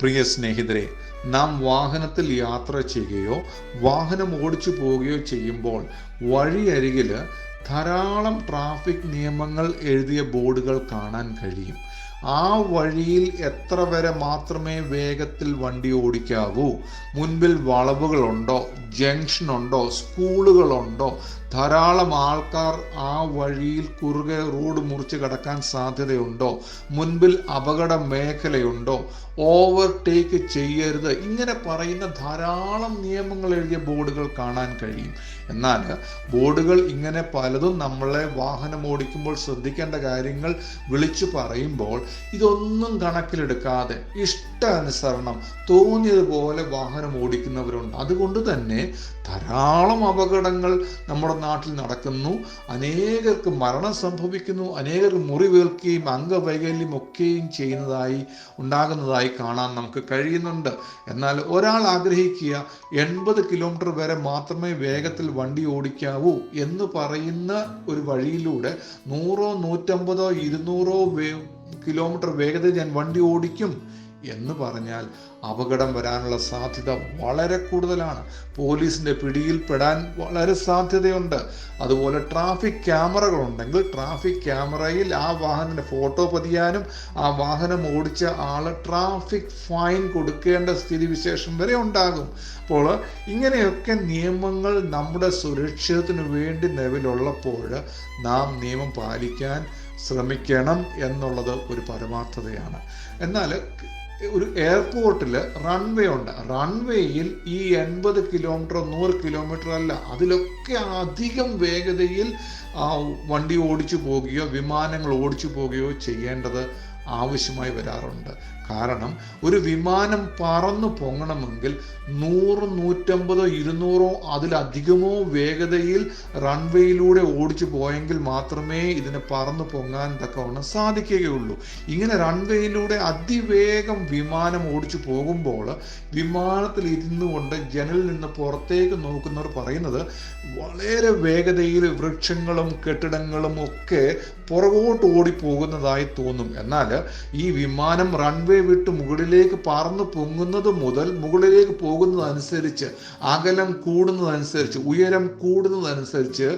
പ്രിയ സ്നേഹിതരെ, നാം വാഹനത്തിൽ യാത്ര ചെയ്യുകയോ വാഹനം ഓടിച്ചു പോവുകയോ ചെയ്യുമ്പോൾ വഴിയരികിൽ ധാരാളം ട്രാഫിക് നിയമങ്ങൾ എഴുതിയ ബോർഡുകൾ കാണാൻ കഴിയും. ആ വഴിയിൽ എത്ര വരെ മാത്രമേ വേഗത്തിൽ വണ്ടി ഓടിക്കാവൂ, മുൻപിൽ വളവുകളുണ്ടോ, ജംഗ്ഷൻ ഉണ്ടോ, സ്കൂളുകളുണ്ടോ, ധാരാളം ആൾക്കാർ ആ വഴിയിൽ കുറുകെ റോഡ് മുറിച്ച് കടക്കാൻ സാധ്യതയുണ്ടോ, മുൻപിൽ അപകട മേഖലയുണ്ടോ, ഓവർടേക്ക് ചെയ്യരുത്, ഇങ്ങനെ പറയുന്ന ധാരാളം നിയമങ്ങൾ എഴുതിയ ബോർഡുകൾ കാണാൻ കഴിയും. എന്നാൽ ബോർഡുകൾ ഇങ്ങനെ പലതും നമ്മളെ വാഹനം ഓടിക്കുമ്പോൾ ശ്രദ്ധിക്കേണ്ട കാര്യങ്ങൾ വിളിച്ചു പറയുമ്പോൾ ഇതൊന്നും കണക്കിലെടുക്കാതെ ഇഷ്ടാനുസരണം തോന്നിയതുപോലെ വാഹനം ഓടിക്കുന്നവരുണ്ട്. അതുകൊണ്ട് തന്നെ ധാരാളം അപകടങ്ങൾ നമ്മുടെ നാട്ടിൽ നടക്കുന്നു. അനേകർക്ക് മരണം സംഭവിക്കുന്നു, അനേകർക്ക് മുറിവേൽക്കുകയും അംഗവൈകല്യം ഒക്കെയും ഉണ്ടാകുന്നതായി കാണാൻ നമുക്ക് കഴിയുന്നുണ്ട്. എന്നാൽ ഒരാൾ ആഗ്രഹിക്കുക 80 കിലോമീറ്റർ വരെ മാത്രമേ വേഗത്തിൽ വണ്ടി ഓടിക്കാവൂ എന്ന് പറയുന്ന ഒരു വഴിയിലൂടെ 100, 150, 200 കിലോമീറ്റർ വേഗതയിൽ ഞാൻ വണ്ടി ഓടിക്കും എന്ന് പറഞ്ഞാൽ അപകടം വരാനുള്ള സാധ്യത വളരെ കൂടുതലാണ്. പോലീസിന്റെ പിടിയിൽ പെടാൻ വളരെ സാധ്യതയുണ്ട്. അതുപോലെ ട്രാഫിക് ക്യാമറകൾ ഉണ്ടെങ്കിൽ ട്രാഫിക് ക്യാമറയിൽ ആ വാഹനത്തിന്റെ ഫോട്ടോ പതിയാനും ആ വാഹനം ഓടിച്ച ആള് ട്രാഫിക് ഫൈൻ കൊടുക്കേണ്ട സ്ഥിതിവിശേഷം വരെ ഉണ്ടാകും. അപ്പോൾ ഇങ്ങനെയൊക്കെ നിയമങ്ങൾ നമ്മുടെ സുരക്ഷിതത്തിന് വേണ്ടി നിലവിലുള്ളപ്പോൾ നാം നിയമം പാലിക്കാൻ ശ്രമിക്കണം എന്നുള്ളത് ഒരു പരമാർത്ഥതയാണ്. എന്നാൽ ഒരു എയർപോർട്ടിൽ റൺവേ ഉണ്ട്. റൺവേയിൽ ഈ 80 കിലോമീറ്റർ 100 കിലോമീറ്റർ അല്ല, അതിലൊക്കെ അധികം വേഗതയിൽ വണ്ടി ഓടിച്ചു പോവുകയോ വിമാനങ്ങൾ ഓടിച്ചു പോവുകയോ ചെയ്യേണ്ടത് ആവശ്യമായി വരാറുണ്ട്. കാരണം ഒരു വിമാനം പറന്നു പൊങ്ങണമെങ്കിൽ 100, 150, 200 അതിലധികമോ വേഗതയിൽ റൺവേയിലൂടെ ഓടിച്ചു പോയെങ്കിൽ മാത്രമേ ഇതിനെ പറന്നു പൊങ്ങാൻ തക്കവണ്ണം സാധിക്കുകയുള്ളൂ. ഇങ്ങനെ റൺവേയിലൂടെ അതിവേഗം വിമാനം ഓടിച്ചു പോകുമ്പോൾ വിമാനത്തിൽ ഇരുന്നു കൊണ്ട് ജനലിൽ നിന്ന് പുറത്തേക്ക് നോക്കുന്നവർ പറയുന്നത് വളരെ വേഗതയിൽ വൃക്ഷങ്ങളും കെട്ടിടങ്ങളും ഒക്കെ പുറകോട്ട് ഓടിപ്പോകുന്നതായി തോന്നും. എന്നാൽ ഈ വിമാനം റൺവേ വിട്ട് മുകളിലേക്ക് പറന്നു പൊങ്ങുന്നത് മുതൽ മുകളിലേക്ക് പോകുന്നതനുസരിച്ച്, അകലം കൂടുന്നതനുസരിച്ച്, ഉയരം കൂടുന്നതനുസരിച്ച്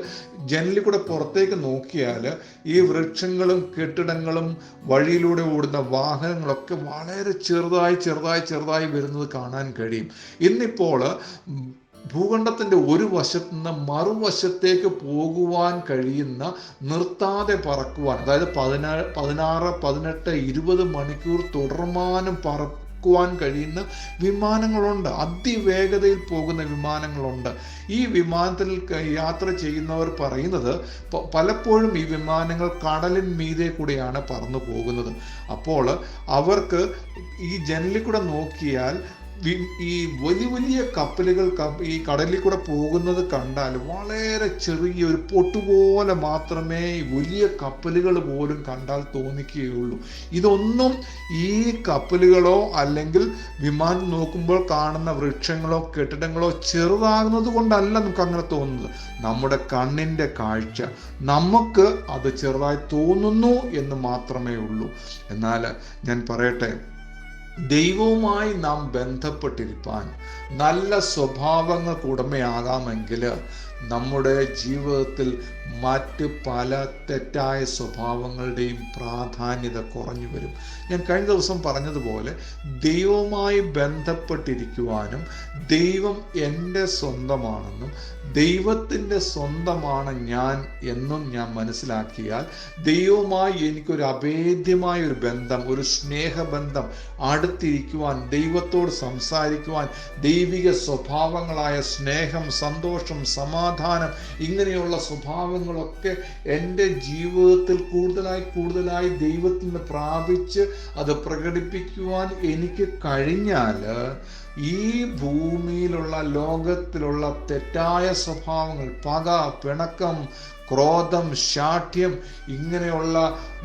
ജനലിൽ കൂടെ പുറത്തേക്ക് നോക്കിയാൽ ഈ വൃക്ഷങ്ങളും കെട്ടിടങ്ങളും വഴിയിലൂടെ ഓടുന്ന വാഹനങ്ങളൊക്കെ വളരെ ചെറുതായി വരുന്നത് കാണാൻ കഴിയും. ഇന്നിപ്പോൾ ഭൂഖണ്ഡത്തിന്റെ ഒരു വശത്ത് നിന്ന് മറുവശത്തേക്ക് പോകുവാൻ കഴിയുന്ന, നിർത്താതെ പറക്കുവാൻ, അതായത് 16, 18, 20 മണിക്കൂർ തുടർമാനം പറക്കുവാൻ കഴിയുന്ന വിമാനങ്ങളുണ്ട്. അതിവേഗതയിൽ പോകുന്ന വിമാനങ്ങളുണ്ട്. ഈ വിമാനത്തിൽ യാത്ര ചെയ്യുന്നവർ പറയുന്നത് പലപ്പോഴും ഈ വിമാനങ്ങൾ കടലിൻ മീതെ കൂടെയാണ് പറന്നു പോകുന്നത്. അപ്പോൾ അവർക്ക് ഈ ജനലിൽ കൂടെ നോക്കിയാൽ ഈ വലിയ കപ്പലുകൾ ഈ കടലിൽ കൂടെ പോകുന്നത് കണ്ടാൽ വളരെ ചെറിയൊരു പൊട്ടുപോലെ മാത്രമേ വലിയ കപ്പലുകൾ പോലും കണ്ടാൽ തോന്നിക്കുകയുള്ളൂ. ഇതൊന്നും ഈ കപ്പലുകളോ അല്ലെങ്കിൽ വിമാനം നോക്കുമ്പോൾ കാണുന്ന വൃക്ഷങ്ങളോ കെട്ടിടങ്ങളോ ചെറുതാകുന്നത് കൊണ്ടല്ല നമുക്ക് അങ്ങനെ തോന്നുന്നത്. നമ്മുടെ കണ്ണിൻ്റെ കാഴ്ച നമുക്ക് അത് ചെറുതായി തോന്നുന്നു എന്ന് മാത്രമേ ഉള്ളൂ. എന്നാൽ ഞാൻ പറയട്ടെ, ദൈവവുമായി നാം ബന്ധപ്പെട്ടിരിക്കാൻ, നല്ല സ്വഭാവങ്ങൾക്ക് ഉടമയാകാമെങ്കിൽ നമ്മുടെ ജീവിതത്തിൽ മറ്റ് പല തെറ്റായ സ്വഭാവങ്ങളുടെയും പ്രാധാന്യത കുറഞ്ഞു വരും. ഞാൻ കഴിഞ്ഞ ദിവസം പറഞ്ഞതുപോലെ ദൈവവുമായി ബന്ധപ്പെട്ടിരിക്കുവാനും ദൈവം എൻ്റെ സ്വന്തമാണെന്നും ദൈവത്തിൻ്റെ സ്വന്തമാണ് ഞാൻ എന്നും ഞാൻ മനസ്സിലാക്കിയാൽ ദൈവവുമായി എനിക്കൊരു അഭേദ്യമായ ഒരു ബന്ധം, ഒരു സ്നേഹബന്ധം, അടുത്തിരിക്കുവാൻ, ദൈവത്തോട് സംസാരിക്കുവാൻ, ദൈവിക സ്വഭാവങ്ങളായ സ്നേഹം, സന്തോഷം, സമാധാനം, ഇങ്ങനെയുള്ള സ്വഭാവങ്ങളൊക്കെ എൻ്റെ ജീവിതത്തിൽ കൂടുതലായി ദൈവത്തിൽ നിന്ന് പ്രാപിച്ച് അത് പ്രകടിപ്പിക്കുവാൻ എനിക്ക് കഴിഞ്ഞാൽ ഈ ഭൂമിയിലുള്ള ലോകത്തിലുള്ള തെറ്റായ സ്വഭാവങ്ങൾ, പക, പിണക്കം, ക്രോധം, ശാഠ്യം, ഇങ്ങനെയുള്ള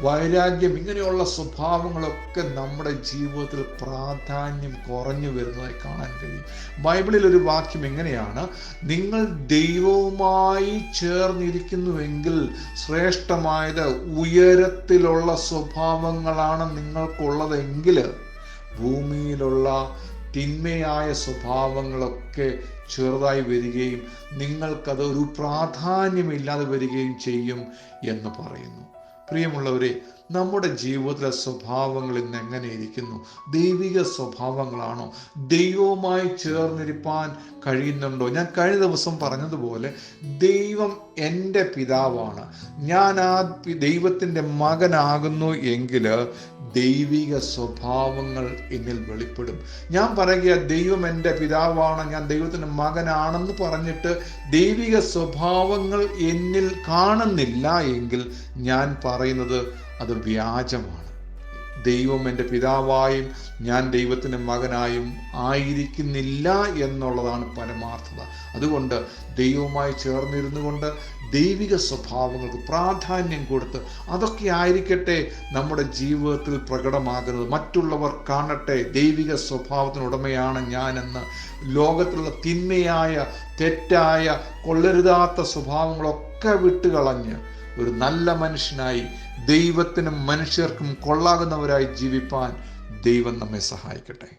വൈരാഗ്യം, ഇങ്ങനെയുള്ള സ്വഭാവങ്ങളൊക്കെ നമ്മുടെ ജീവിതത്തിൽ പ്രാധാന്യം കുറഞ്ഞു വരുന്നതായി കാണാൻ കഴിയും. ബൈബിളിൽ ഒരു വാക്യം എങ്ങനെയാണ്: നിങ്ങൾ ദൈവവുമായി ചേർന്നിരിക്കുന്നുവെങ്കിൽ ശ്രേഷ്ഠമായത് ഉയരത്തിലുള്ള സ്വഭാവങ്ങളാണ് നിങ്ങൾക്കുള്ളതെങ്കിൽ ഭൂമിയിലുള്ള തിന്മയായ സ്വഭാവങ്ങളൊക്കെ ചെറുതായി വരികയും നിങ്ങൾക്കത് ഒരു പ്രാധാന്യമില്ലാതെ വരികയും ചെയ്യും എന്ന് പറയുന്നു. പ്രിയമുള്ളവരെ, നമ്മുടെ ജീവിതത്തിലെ സ്വഭാവങ്ങൾ ഇന്ന് എങ്ങനെ ഇരിക്കുന്നു? ദൈവിക സ്വഭാവങ്ങളാണോ? ദൈവവുമായി ചേർന്നിരിപ്പാൻ കഴിയുന്നുണ്ടോ? ഞാൻ കഴിഞ്ഞ ദിവസം പറഞ്ഞതുപോലെ ദൈവം എൻ്റെ പിതാവാണ്, ഞാൻ ആ ദൈവത്തിൻ്റെ മകനാകുന്നു എങ്കിൽ ദൈവിക സ്വഭാവങ്ങൾ എന്നിൽ വെളിപ്പെടും. ഞാൻ പറയുക ദൈവം എൻ്റെ പിതാവാണ്, ഞാൻ ദൈവത്തിൻ്റെ മകനാണെന്ന് പറഞ്ഞിട്ട് ദൈവിക സ്വഭാവങ്ങൾ എന്നിൽ കാണുന്നില്ല എങ്കിൽ ഞാൻ പറയുന്നത് അത് വ്യാജമാണ്. ദൈവം എൻ്റെ പിതാവായും ഞാൻ ദൈവത്തിൻ്റെ മകനായും ആയിരിക്കുന്നില്ല എന്നുള്ളതാണ് പരമാർത്ഥത. അതുകൊണ്ട് ദൈവവുമായി ചേർന്നിരുന്നു കൊണ്ട് ദൈവിക സ്വഭാവങ്ങൾക്ക് പ്രാധാന്യം കൊടുത്ത് അതൊക്കെ ആയിരിക്കട്ടെ നമ്മുടെ ജീവിതത്തിൽ പ്രകടമാകുന്നത്. മറ്റുള്ളവർ കാണട്ടെ ദൈവിക സ്വഭാവത്തിനുടമയാണ് ഞാനെന്ന്. ലോകത്തിലുള്ള തിന്മയായ, തെറ്റായ, കൊള്ളരുതാത്ത സ്വഭാവങ്ങളൊക്കെ വിട്ടുകളഞ്ഞ് ഒരു നല്ല മനുഷ്യനായി ദൈവത്തിനും മനുഷ്യർക്കും കൊള്ളാകുന്നവരായി ജീവിപ്പാൻ ദൈവം നമ്മെ സഹായിക്കട്ടെ.